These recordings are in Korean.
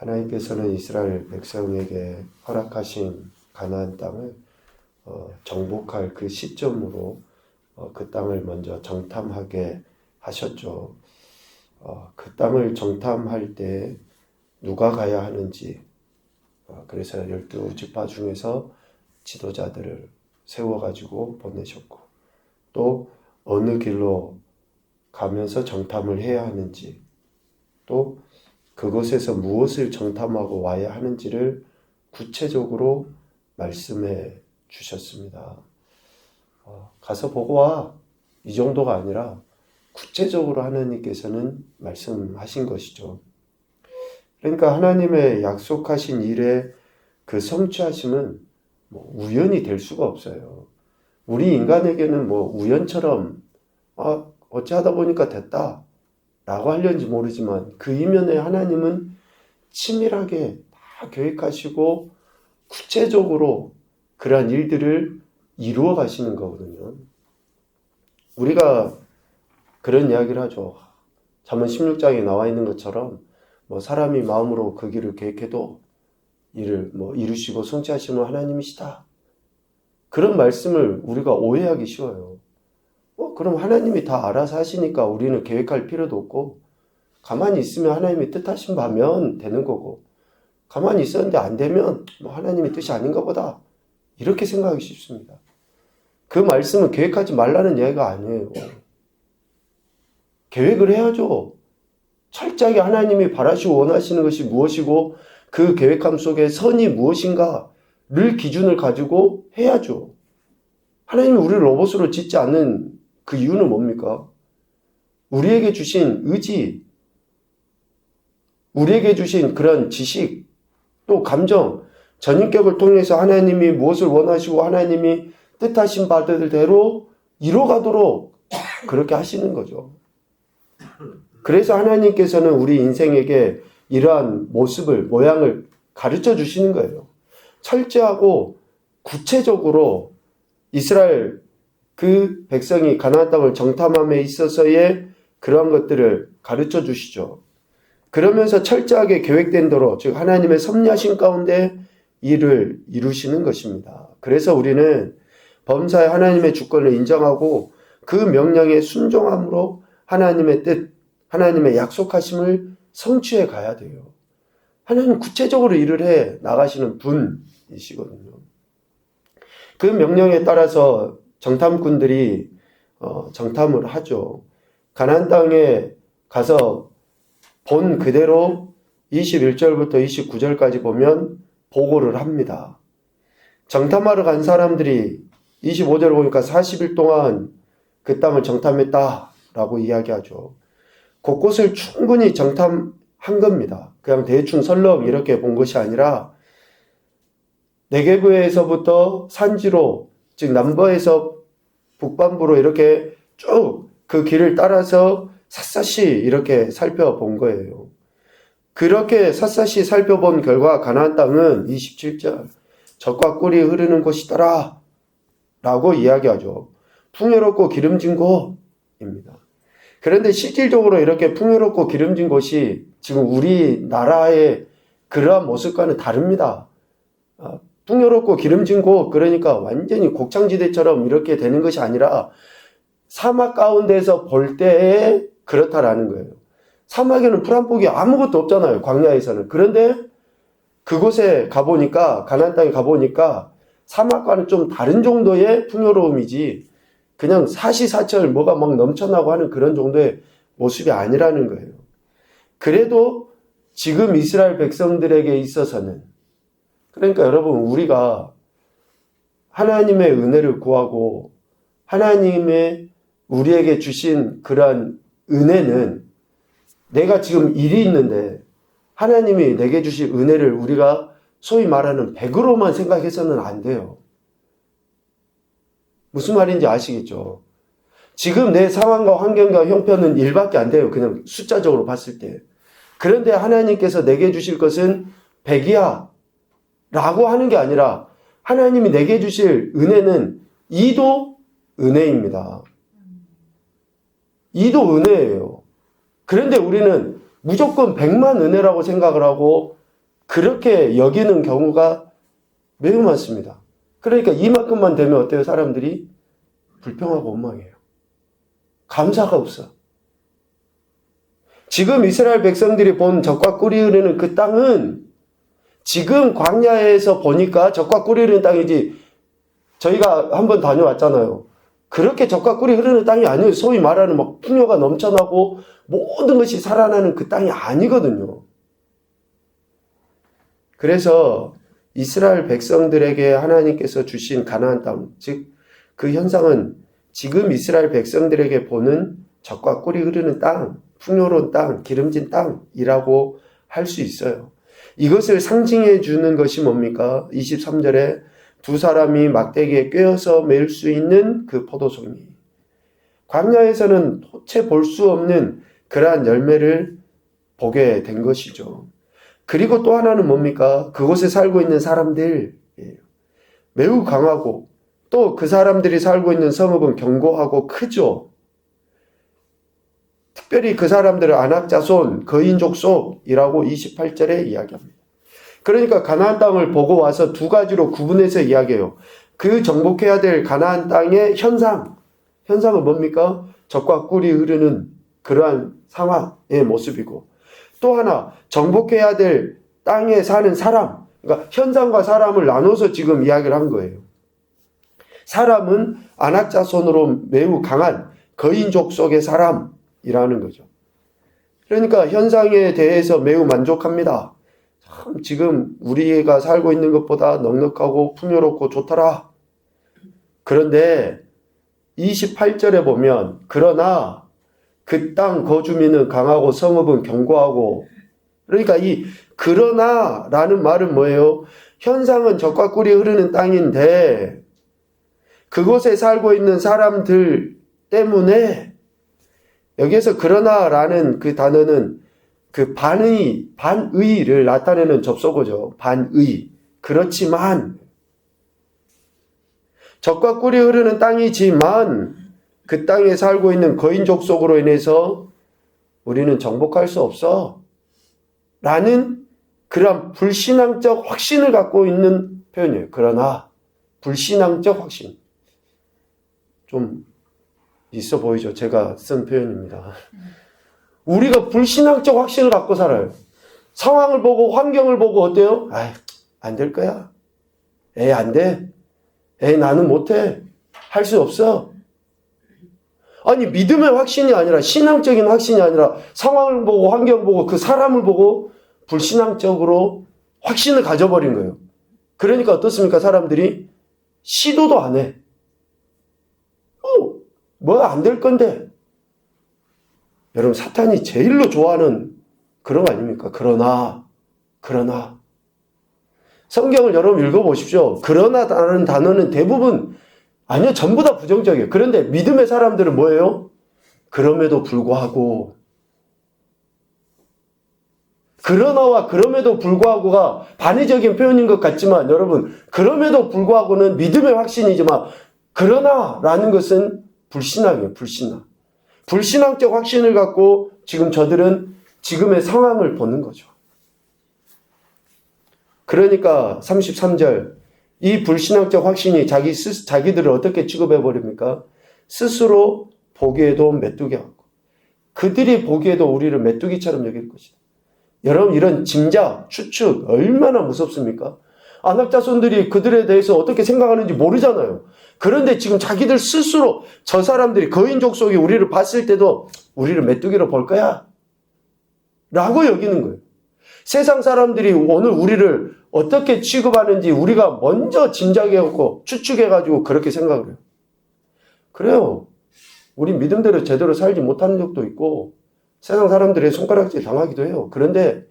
하나님께서는 이스라엘 백성에게 허락하신 가나안 땅을 정복할 그 시점으로 그 땅을 먼저 정탐하게 하셨죠. 그 땅을 정탐할 때 누가 가야 하는지, 그래서 12지파 중에서 지도자들을 세워가지고 보내셨고, 또 어느 길로 가면서 정탐을 해야 하는지, 또 그곳에서 무엇을 정탐하고 와야 하는지를 구체적으로 말씀해 주셨습니다. 가서 보고 와, 이 정도가 아니라 구체적으로 하나님께서는 말씀하신 것이죠. 그러니까 하나님의 약속하신 일의 그 성취하심은 우연이 될 수가 없어요. 우리 인간에게는 우연처럼 어찌 하다 보니까 됐다 라고 하려는지 모르지만, 그 이면에 하나님은 치밀하게 다 계획하시고 구체적으로 그러한 일들을 이루어 가시는 거거든요. 우리가 그런 이야기를 하죠. 잠언 16장에 나와 있는 것처럼 사람이 마음으로 그 길을 계획해도 이를 이루시고 성취하시는 하나님이시다. 그런 말씀을 우리가 오해하기 쉬워요. 그럼 하나님이 다 알아서 하시니까 우리는 계획할 필요도 없고, 가만히 있으면 하나님이 뜻하신 바면 되는 거고, 가만히 있었는데 안 되면 하나님의 뜻이 아닌가 보다, 이렇게 생각하기 쉽습니다. 그 말씀은 계획하지 말라는 이야기가 아니에요. 계획을 해야죠. 철저하게 하나님이 바라시고 원하시는 것이 무엇이고 그 계획함 속에 선이 무엇인가를 기준을 가지고 해야죠. 하나님이 우리를 로봇으로 짓지 않는 그 이유는 뭡니까? 우리에게 주신 의지, 우리에게 주신 그런 지식, 또 감정, 전인격을 통해서 하나님이 무엇을 원하시고 하나님이 뜻하신 바대로 이뤄가도록 그렇게 하시는 거죠. 그래서 하나님께서는 우리 인생에게 이러한 모습을, 모양을 가르쳐 주시는 거예요. 철저하고 구체적으로 이스라엘 그 백성이 가나안 땅을 정탐함에 있어서의 그러한 것들을 가르쳐 주시죠. 그러면서 철저하게 계획된 대로, 즉 하나님의 섭리하신 가운데 일을 이루시는 것입니다. 그래서 우리는 범사에 하나님의 주권을 인정하고 그 명령에 순종함으로 하나님의 뜻, 하나님의 약속하심을 성취해 가야 돼요. 하나님은 구체적으로 일을 해 나가시는 분이시거든요. 그 명령에 따라서 정탐꾼들이 정탐을 하죠. 가나안 땅에 가서 본 그대로 21절부터 29절까지 보면 보고를 합니다. 정탐하러 간 사람들이 25절 보니까 40일 동안 그 땅을 정탐했다라고 이야기하죠. 곳곳을 충분히 정탐한 겁니다. 그냥 대충 설렁 이렇게 본 것이 아니라 네게브에서부터 산지로, 즉 남부에서 북반부로 이렇게 쭉 그 길을 따라서 샅샅이 이렇게 살펴본 거예요. 그렇게 샅샅이 살펴본 결과 가나안 땅은 27절 젖과 꿀이 흐르는 곳이더라 라고 이야기하죠. 풍요롭고 기름진 곳입니다. 그런데 실질적으로 이렇게 풍요롭고 기름진 곳이 지금 우리나라의 그러한 모습과는 다릅니다. 풍요롭고 기름진 곳, 그러니까 완전히 곡창지대처럼 이렇게 되는 것이 아니라 사막 가운데서 볼 때에 그렇다라는 거예요. 사막에는 풀 한 폭이 아무것도 없잖아요, 광야에서는. 그런데 그곳에 가보니까, 가나안 땅에 가보니까 사막과는 좀 다른 정도의 풍요로움이지 그냥 사시사철 뭐가 막 넘쳐나고 하는 그런 정도의 모습이 아니라는 거예요. 그래도 지금 이스라엘 백성들에게 있어서는, 그러니까 여러분, 우리가 하나님의 은혜를 구하고 하나님의 우리에게 주신 그러한 은혜는, 내가 지금 일이 있는데 하나님이 내게 주신 은혜를 우리가 소위 말하는 100으로만 생각해서는 안 돼요. 무슨 말인지 아시겠죠? 지금 내 상황과 환경과 형편은 1밖에 안 돼요. 그냥 숫자적으로 봤을 때. 그런데 하나님께서 내게 주실 것은 100이야 라고 하는 게 아니라, 하나님이 내게 주실 은혜는 2도 은혜입니다. 2도 은혜예요. 그런데 우리는 무조건 100만 은혜라고 생각을 하고 그렇게 여기는 경우가 매우 많습니다. 그러니까 이만큼만 되면 어때요? 사람들이 불평하고 원망해요. 감사가 없어. 지금 이스라엘 백성들이 본 젖과 꿀이 흐르는 그 땅은 지금 광야에서 보니까 젖과 꿀이 흐르는 땅이지, 저희가 한번 다녀왔잖아요. 그렇게 젖과 꿀이 흐르는 땅이 아니에요. 소위 말하는 막 풍요가 넘쳐나고 모든 것이 살아나는 그 땅이 아니거든요. 그래서 이스라엘 백성들에게 하나님께서 주신 가나안 땅, 즉 그 현상은 지금 이스라엘 백성들에게 보는 젖과 꿀이 흐르는 땅, 풍요로운 땅, 기름진 땅이라고 할 수 있어요. 이것을 상징해 주는 것이 뭡니까? 23절에 두 사람이 막대기에 꿰어서 맬 수 있는 그 포도송이. 광야에서는 도체 볼 수 없는 그러한 열매를 보게 된 것이죠. 그리고 또 하나는 뭡니까? 그곳에 살고 있는 사람들, 매우 강하고 또 그 사람들이 살고 있는 성읍은 견고하고 크죠. 특별히 그 사람들은 아낙자손, 거인족 속이라고 28절에 이야기합니다. 그러니까 가나안 땅을 보고 와서 두 가지로 구분해서 이야기해요. 그 정복해야 될 가나안 땅의 현상은 뭡니까? 젖과 꿀이 흐르는 그러한 상황의 모습이고, 또 하나 정복해야 될 땅에 사는 사람, 그러니까 현상과 사람을 나눠서 지금 이야기를 한 거예요. 사람은 아낙자손으로 매우 강한 거인족 속의 사람이라는 거죠. 그러니까 현상에 대해서 매우 만족합니다. 참 지금 우리가 살고 있는 것보다 넉넉하고 풍요롭고 좋더라. 그런데 28절에 보면 그러나 그 땅 거주민은 강하고 성읍은 견고하고, 그러니까 이 그러나라는 말은 뭐예요? 현상은 젖과 꿀이 흐르는 땅인데 그곳에 살고 있는 사람들 때문에, 여기에서 그러나라는 그 단어는 그 반의를 나타내는 접속어죠. 반의. 그렇지만 젖과 꿀이 흐르는 땅이지만 그 땅에 살고 있는 거인족 속으로 인해서 우리는 정복할 수 없어 라는 그런 불신앙적 확신을 갖고 있는 표현이에요. 그러나 불신앙적 확신. 좀 있어 보이죠? 제가 쓴 표현입니다. 우리가 불신앙적 확신을 갖고 살아요. 상황을 보고 환경을 보고 어때요? 안 될 거야. 안 돼. 나는 못해. 할 수 없어. 아니 믿음의 확신이 아니라, 신앙적인 확신이 아니라 상황을 보고 환경을 보고 그 사람을 보고 불신앙적으로 확신을 가져버린 거예요. 그러니까 어떻습니까? 사람들이 시도도 안 해. 뭐 안 될 건데. 여러분 사탄이 제일로 좋아하는 그런 거 아닙니까? 그러나 성경을 여러분 읽어보십시오. 그러나라는 단어는 대부분, 아니요, 전부 다 부정적이에요. 그런데 믿음의 사람들은 뭐예요? 그럼에도 불구하고. 그러나와 그럼에도 불구하고가 반의적인 표현인 것 같지만, 여러분 그럼에도 불구하고는 믿음의 확신이지만 그러나라는 것은 불신앙이에요. 불신앙적 확신을 갖고 지금 저들은 지금의 상황을 보는 거죠. 그러니까 33절, 이 불신앙적 확신이 자기들을 어떻게 취급해버립니까? 스스로 보기에도 메뚜기하고, 그들이 보기에도 우리를 메뚜기처럼 여길 것이다. 여러분 이런 짐작, 추측 얼마나 무섭습니까? 아낙자손들이 그들에 대해서 어떻게 생각하는지 모르잖아요. 그런데 지금 자기들 스스로, 저 사람들이 거인족 속에 우리를 봤을 때도 우리를 메뚜기로 볼 거야 라고 여기는 거예요. 세상 사람들이 오늘 우리를 어떻게 취급하는지 우리가 먼저 짐작해갖고 추측해가지고 그렇게 생각을 해요. 그래요. 우리 믿음대로 제대로 살지 못하는 적도 있고 세상 사람들의 손가락질 당하기도 해요. 그런데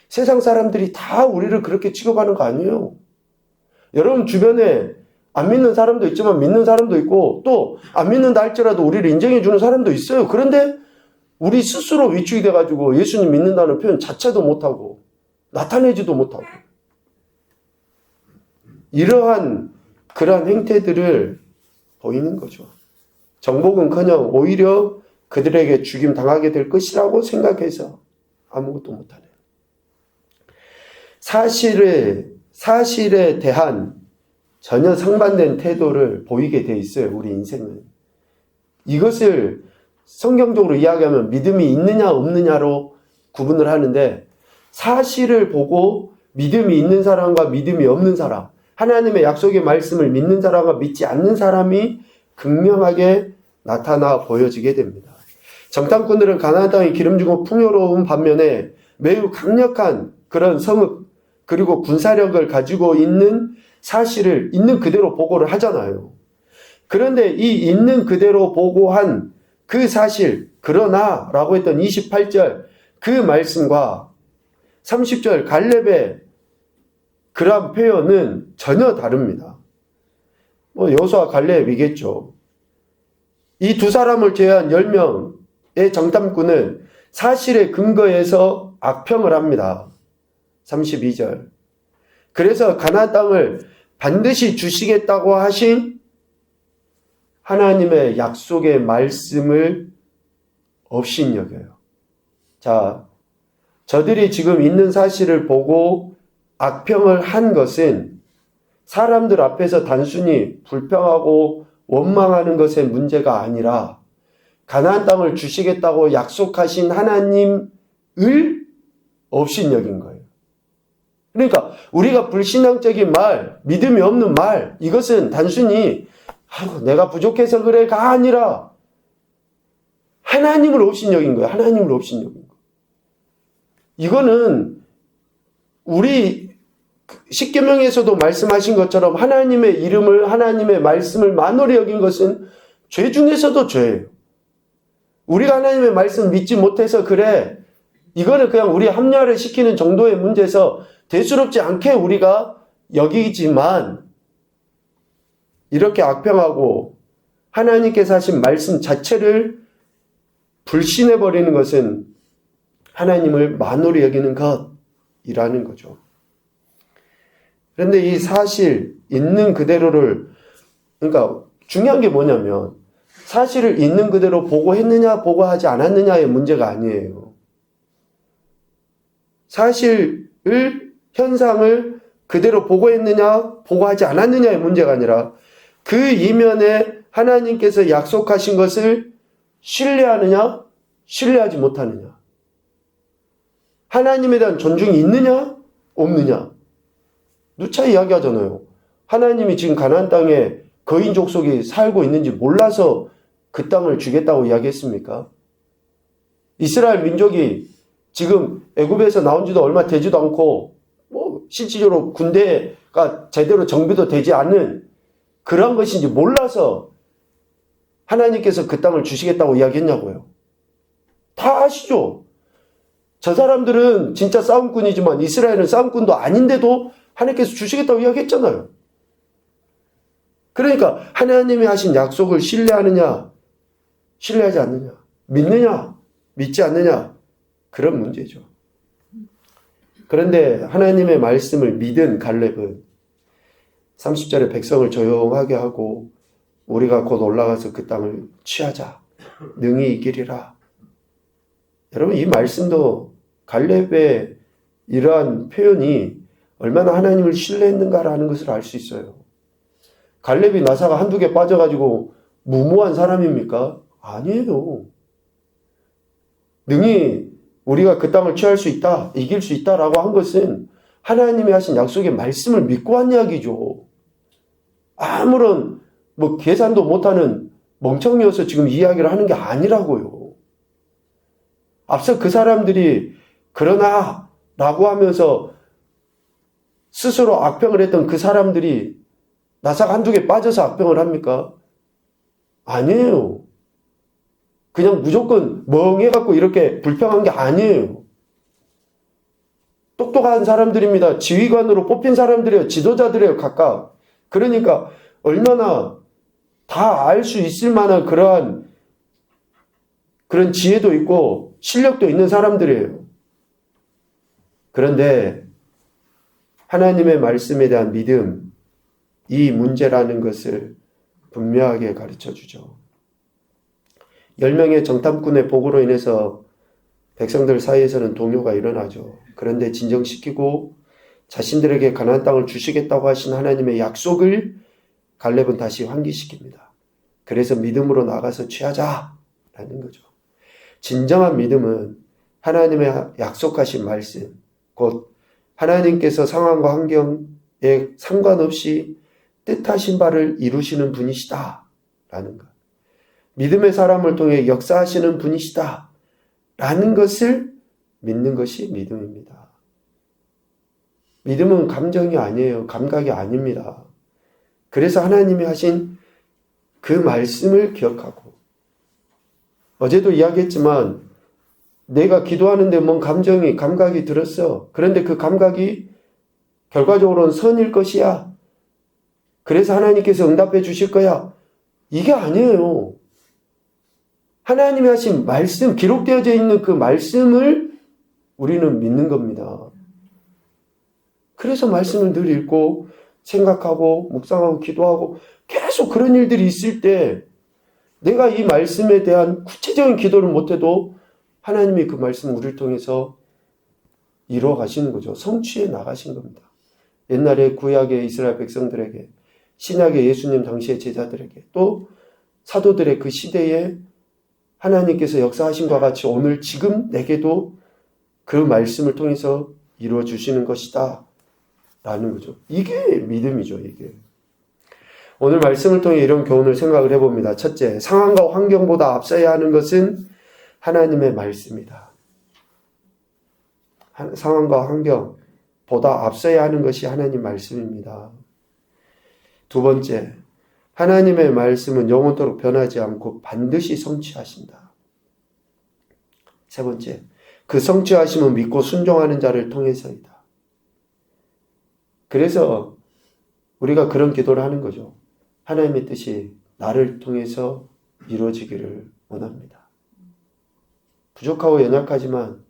세상 사람들이 다 우리를 그렇게 취급하는 거 아니에요. 여러분 주변에 안 믿는 사람도 있지만 믿는 사람도 있고, 또 안 믿는다 할지라도 우리를 인정해 주는 사람도 있어요. 그런데 우리 스스로 위축이 돼가지고 예수님 믿는다는 표현 자체도 못하고 나타내지도 못하고, 이러한 그러한 행태들을 보이는 거죠. 정복은커녕 오히려 그들에게 죽임 당하게 될 것이라고 생각해서 아무것도 못하네요. 사실에 대한 전혀 상반된 태도를 보이게 돼 있어요. 우리 인생은. 이것을 성경적으로 이야기하면 믿음이 있느냐 없느냐로 구분을 하는데, 사실을 보고 믿음이 있는 사람과 믿음이 없는 사람, 하나님의 약속의 말씀을 믿는 사람과 믿지 않는 사람이 극명하게 나타나 보여지게 됩니다. 정탐꾼들은 가나안 땅이 기름지고 풍요로운 반면에 매우 강력한 그런 성읍 그리고 군사력을 가지고 있는 사실을 있는 그대로 보고를 하잖아요. 그런데 이 있는 그대로 보고한 그 사실, 그러나 라고 했던 28절 그 말씀과 30절 갈렙의 그런 표현은 전혀 다릅니다. 여호수아 갈렙이겠죠. 이 두 사람을 제외한 10명의 정탐꾼은 사실에 근거해서 악평을 합니다. 32절. 그래서 가나안 땅을 반드시 주시겠다고 하신 하나님의 약속의 말씀을 업신여겨요. 자, 저들이 지금 있는 사실을 보고 악평을 한 것은 사람들 앞에서 단순히 불평하고 원망하는 것의 문제가 아니라 가나안 땅을 주시겠다고 약속하신 하나님을 업신여긴 거예요. 그러니까 우리가 불신앙적인 말, 믿음이 없는 말, 이것은 단순히 내가 부족해서 그래가 아니라 하나님을 업신여긴 거예요. 하나님을 업신여긴 거예요. 이거는 우리 십계명에서도 말씀하신 것처럼 하나님의 이름을, 하나님의 말씀을 만홀히 여긴 것은 죄 중에서도 죄예요. 우리가 하나님의 말씀 믿지 못해서 그래, 이거는 그냥 우리 합리화를 시키는 정도의 문제에서 대수롭지 않게 우리가 여기지만, 이렇게 악평하고 하나님께서 하신 말씀 자체를 불신해버리는 것은 하나님을 만홀히 여기는 것이라는 거죠. 그런데 이 사실, 있는 그대로를, 그러니까 중요한 게 뭐냐면 사실을 있는 그대로 보고했느냐 보고하지 않았느냐의 문제가 아니에요. 사실을, 현상을 그대로 보고했느냐 보고하지 않았느냐의 문제가 아니라 그 이면에 하나님께서 약속하신 것을 신뢰하느냐 신뢰하지 못하느냐, 하나님에 대한 존중이 있느냐 없느냐. 누차 이야기하잖아요. 하나님이 지금 가나안 땅에 거인 족속이 살고 있는지 몰라서 그 땅을 주겠다고 이야기했습니까? 이스라엘 민족이 지금 애굽에서 나온 지도 얼마 되지도 않고 실질적으로 군대가 제대로 정비도 되지 않은 그런 것인지 몰라서 하나님께서 그 땅을 주시겠다고 이야기했냐고요. 다 아시죠? 저 사람들은 진짜 싸움꾼이지만 이스라엘은 싸움꾼도 아닌데도 하나님께서 주시겠다고 이야기했잖아요. 그러니까 하나님이 하신 약속을 신뢰하느냐 신뢰하지 않느냐, 믿느냐 믿지 않느냐, 그런 문제죠. 그런데 하나님의 말씀을 믿은 갈렙은 30절에 백성을 조용하게 하고 우리가 곧 올라가서 그 땅을 취하자, 능히 이기리라. 여러분, 이 말씀도 갈렙의 이러한 표현이 얼마나 하나님을 신뢰했는가라는 것을 알 수 있어요. 갈렙이 나사가 한두 개 빠져가지고 무모한 사람입니까? 아니에요. 능히 우리가 그 땅을 취할 수 있다, 이길 수 있다라고 한 것은 하나님이 하신 약속의 말씀을 믿고 한 이야기죠. 아무런 계산도 못하는 멍청이어서 지금 이야기를 하는 게 아니라고요. 앞서 그 사람들이 그러나 라고 하면서 스스로 악평을 했던 그 사람들이 나사가 한두 개 빠져서 악평을 합니까? 아니에요. 그냥 무조건 멍해갖고 이렇게 불평한 게 아니에요. 똑똑한 사람들입니다. 지휘관으로 뽑힌 사람들이에요. 지도자들이에요, 각각. 그러니까 얼마나 다 알 수 있을 만한 그런 지혜도 있고 실력도 있는 사람들이에요. 그런데 하나님의 말씀에 대한 믿음, 이 문제라는 것을 분명하게 가르쳐 주죠. 10명의 정탐꾼의 보고로 인해서 백성들 사이에서는 동요가 일어나죠. 그런데 진정시키고 자신들에게 가나안 땅을 주시겠다고 하신 하나님의 약속을 갈렙은 다시 환기시킵니다. 그래서 믿음으로 나가서 취하자라는 거죠. 진정한 믿음은 하나님의 약속하신 말씀, 곧 하나님께서 상황과 환경에 상관없이 뜻하신 바를 이루시는 분이시다라는 것. 믿음의 사람을 통해 역사하시는 분이시다라는 것을 믿는 것이 믿음입니다. 믿음은 감정이 아니에요. 감각이 아닙니다. 그래서 하나님이 하신 그 말씀을 기억하고, 어제도 이야기했지만 내가 기도하는데 뭔 감각이 들었어. 그런데 그 감각이 결과적으로는 선일 것이야. 그래서 하나님께서 응답해 주실 거야. 이게 아니에요. 하나님이 하신 말씀, 기록되어져 있는 그 말씀을 우리는 믿는 겁니다. 그래서 말씀을 늘 읽고 생각하고 묵상하고 기도하고 계속 그런 일들이 있을 때 내가 이 말씀에 대한 구체적인 기도를 못해도 하나님이 그 말씀을 우리를 통해서 이루어 가시는 거죠. 성취해 나가신 겁니다. 옛날에 구약의 이스라엘 백성들에게, 신약의 예수님 당시의 제자들에게, 또 사도들의 그 시대에 하나님께서 역사하신 것과 같이 오늘 지금 내게도 그 말씀을 통해서 이루어 주시는 것이다 라는 거죠. 이게 믿음이죠. 이게. 오늘 말씀을 통해 이런 교훈을 생각을 해봅니다. 첫째, 상황과 환경보다 앞서야 하는 것은 하나님의 말씀이다. 상황과 환경보다 앞서야 하는 것이 하나님 말씀입니다. 두 번째, 하나님의 말씀은 영원토록 변하지 않고 반드시 성취하신다. 세 번째, 그 성취하심은 믿고 순종하는 자를 통해서이다. 그래서 우리가 그런 기도를 하는 거죠. 하나님의 뜻이 나를 통해서 이루어지기를 원합니다. 부족하고 연약하지만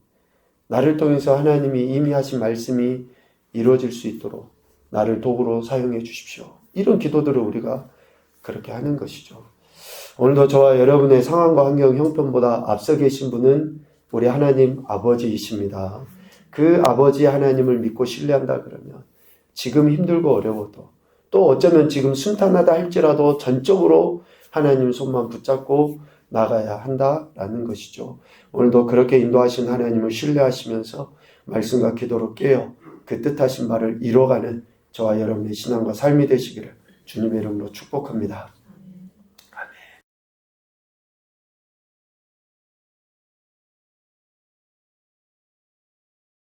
나를 통해서 하나님이 이미 하신 말씀이 이루어질 수 있도록 나를 도구로 사용해 주십시오. 이런 기도들을 우리가 그렇게 하는 것이죠. 오늘도 저와 여러분의 상황과 환경 형편보다 앞서 계신 분은 우리 하나님 아버지이십니다. 그 아버지 하나님을 믿고 신뢰한다 그러면 지금 힘들고 어려워도, 또 어쩌면 지금 순탄하다 할지라도 전적으로 하나님 손만 붙잡고 나가야 한다라는 것이죠. 오늘도 그렇게 인도하신 하나님을 신뢰하시면서 말씀과 기도로 깨어 그 뜻하신 바를 이뤄가는 저와 여러분의 신앙과 삶이 되시기를 주님의 이름으로 축복합니다.